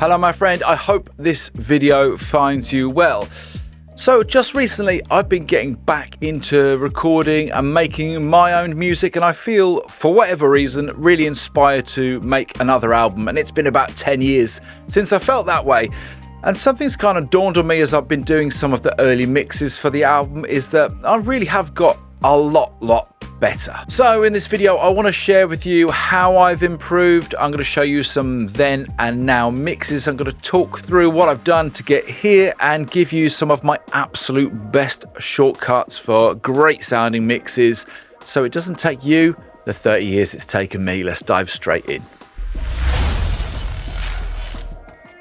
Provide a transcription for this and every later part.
Hello my friend, I hope this video finds you well. So just recently I've been getting back into recording and making my own music, and I feel for whatever reason really inspired to make another album, and it's been about 10 years since I felt that way. And something's kind of dawned on me as I've been doing some of the early mixes for the album is that I really have got a lot better. So in this video I want to share with you how I've improved. I'm going to show you some then and now mixes. I'm going to talk through what I've done to get here and give you some of my absolute best shortcuts for great sounding mixes, so it doesn't take you the 30 years it's taken me. Let's dive straight in.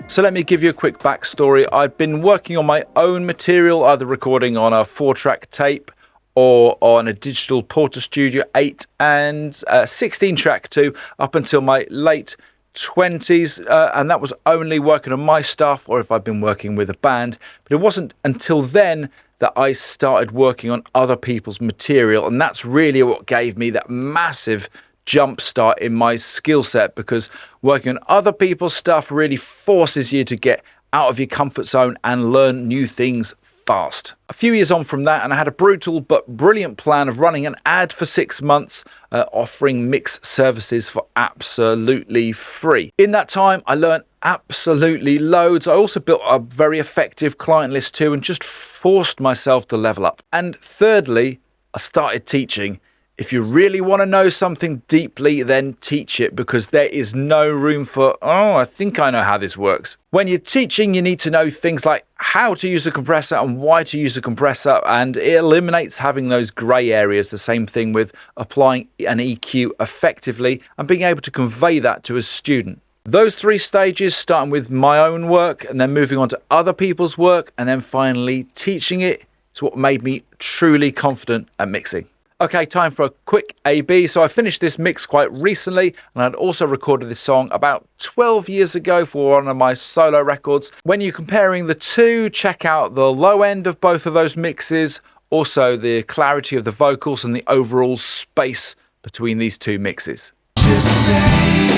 So let me give you a quick backstory. I've been working on my own material, either recording on a 4-track tape or on a digital Porta Studio 8 and 16-track too, up until my late 20s, and that was only working on my stuff or if I've been working with a band. But it wasn't until then that I started working on other people's material, and that's really what gave me that massive jump start in my skill set, because working on other people's stuff really forces you to get out of your comfort zone and learn new things fast. A few years on from that, and I had a brutal but brilliant plan of running an ad for 6 months, offering mix services for absolutely free. In that time I learned absolutely loads. I also built a very effective client list too, and just forced myself to level up. And thirdly, I started teaching. If you really want to know something deeply, then teach it, because there is no room for, oh, I think I know how this works. When you're teaching, you need to know things like how to use a compressor and why to use a compressor, and it eliminates having those grey areas. The same thing with applying an EQ effectively and being able to convey that to a student. Those 3 stages, starting with my own work and then moving on to other people's work and then finally teaching it, is what made me truly confident at mixing. Okay, time for a quick A/B. So I finished this mix quite recently, and I'd also recorded this song about 12 years ago for one of my solo records. When you're comparing the two, check out the low end of both of those mixes, also the clarity of the vocals and the overall space between these two mixes. Just stay,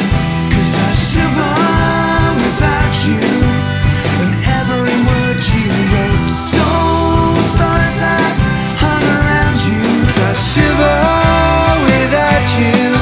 'cause I shiver without you, and every word you wrote stole stars that hung around you. I shiver without you,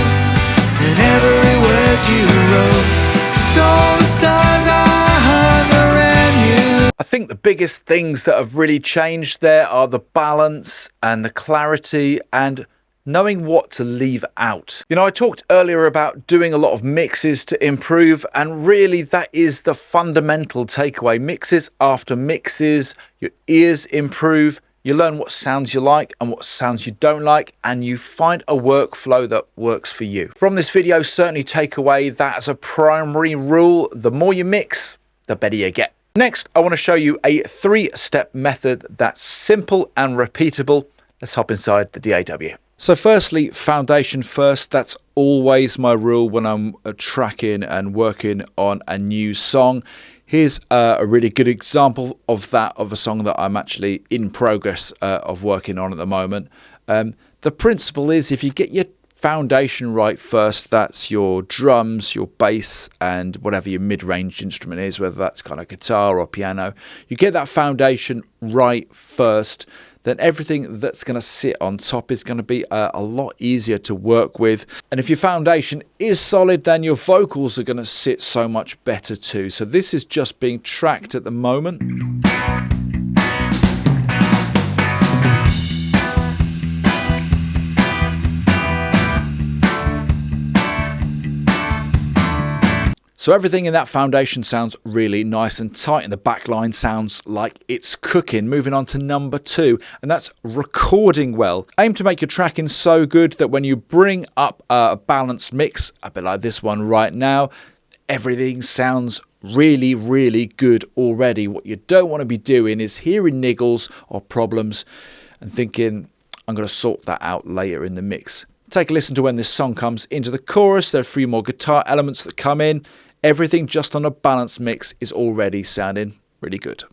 and every word you wrote stole the stars I hung around you. I think the biggest things that have really changed there are the balance and the clarity and knowing what to leave out. You know, I talked earlier about doing a lot of mixes to improve, and really that is the fundamental takeaway. Mixes after mixes, your ears improve. You learn what sounds you like and what sounds you don't like, and you find a workflow that works for you. From this video, certainly take away that as a primary rule. The more you mix, the better you get. Next, I want to show you a 3-step method that's simple and repeatable. Let's hop inside the DAW. So firstly, foundation first. That's always my rule when I'm tracking and working on a new song. Here's a really good example of that, of a song that I'm actually in progress of working on at the moment. The principle is, if you get your foundation right first, that's your drums, your bass, and whatever your mid-range instrument is, whether that's kind of guitar or piano, you get that foundation right first, then everything that's going to sit on top is going to be a lot easier to work with. And if your foundation is solid, then your vocals are going to sit so much better too. So this is just being tracked at the moment. So everything in that foundation sounds really nice and tight, and the back line sounds like it's cooking. Moving on to number 2, and that's recording well. Aim to make your tracking so good that when you bring up a balanced mix, a bit like this one right now, everything sounds really good already. What you don't want to be doing is hearing niggles or problems and thinking, I'm going to sort that out later in the mix. Take a listen to when this song comes into the chorus. There are 3 more guitar elements that come in. Everything just on a balanced mix is already sounding really good.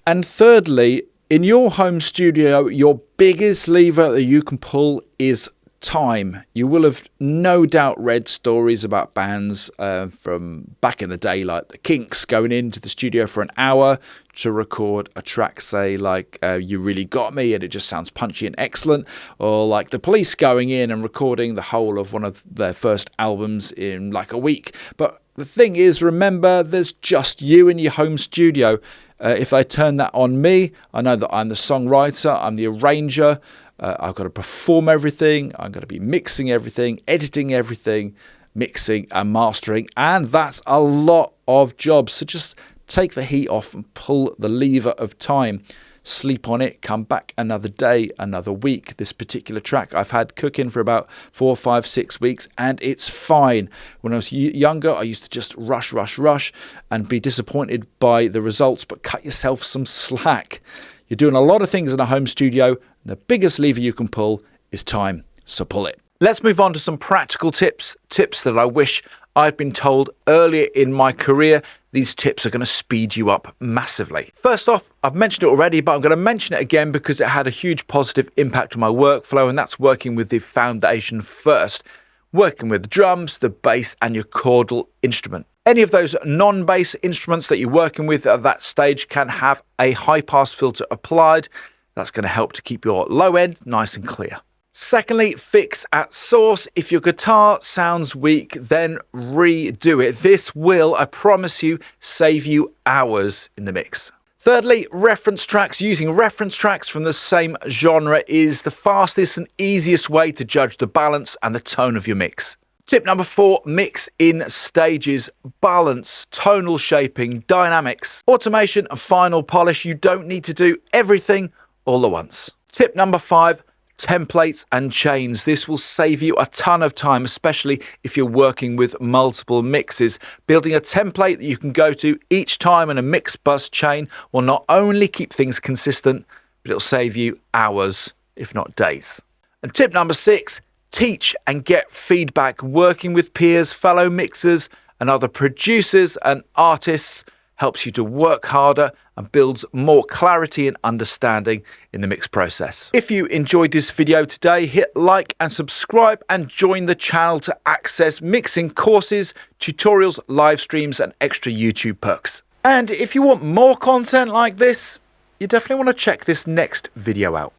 And thirdly, in your home studio, your biggest lever that you can pull is time. You will have no doubt read stories about bands from back in the day, like the Kinks going into the studio for an hour to record a track, say like You Really Got Me, and it just sounds punchy and excellent, or like the Police going in and recording the whole of one of their first albums in like a week. But the thing is, remember, there's just you in your home studio. If they turn that on me, I know that I'm the songwriter, I'm the arranger, I've got to perform everything, I'm going to be mixing everything, editing everything, mixing and mastering, and that's a lot of jobs. So just take the heat off and pull the lever of time. Sleep on it, come back another day, another week. This particular track I've had cooking for about 4, 5, 6 weeks, and it's fine. When I was younger, I used to just rush and be disappointed by the results, but cut yourself some slack. You're doing a lot of things in a home studio, and the biggest lever you can pull is time, so pull it. Let's move on to some practical tips that I wish I'd been told earlier in my career. These tips are going to speed you up massively. First off, I've mentioned it already, but I'm going to mention it again because it had a huge positive impact on my workflow, and that's working with the foundation first. Working with the drums, the bass, and your chordal instrument. Any of those non-bass instruments that you're working with at that stage can have a high-pass filter applied. That's going to help to keep your low end nice and clear. Secondly, fix at source. If your guitar sounds weak, then redo it. This will, I promise you, save you hours in the mix. Thirdly, reference tracks. Using reference tracks from the same genre is the fastest and easiest way to judge the balance and the tone of your mix. Tip number 4, mix in stages. Balance, tonal shaping, dynamics, automation and final polish. You don't need to do everything all at once. Tip number 5, templates and chains. This will save you a ton of time, especially if you're working with multiple mixes. Building a template that you can go to each time in a mix bus chain will not only keep things consistent, but it'll save you hours, if not days. And tip number 6, teach and get feedback. Working with peers, fellow mixers, and other producers and artists helps you to work harder and builds more clarity and understanding in the mix process. If you enjoyed this video today, hit like and subscribe and join the channel to access mixing courses, tutorials, live streams and extra YouTube perks. And if you want more content like this, you definitely want to check this next video out.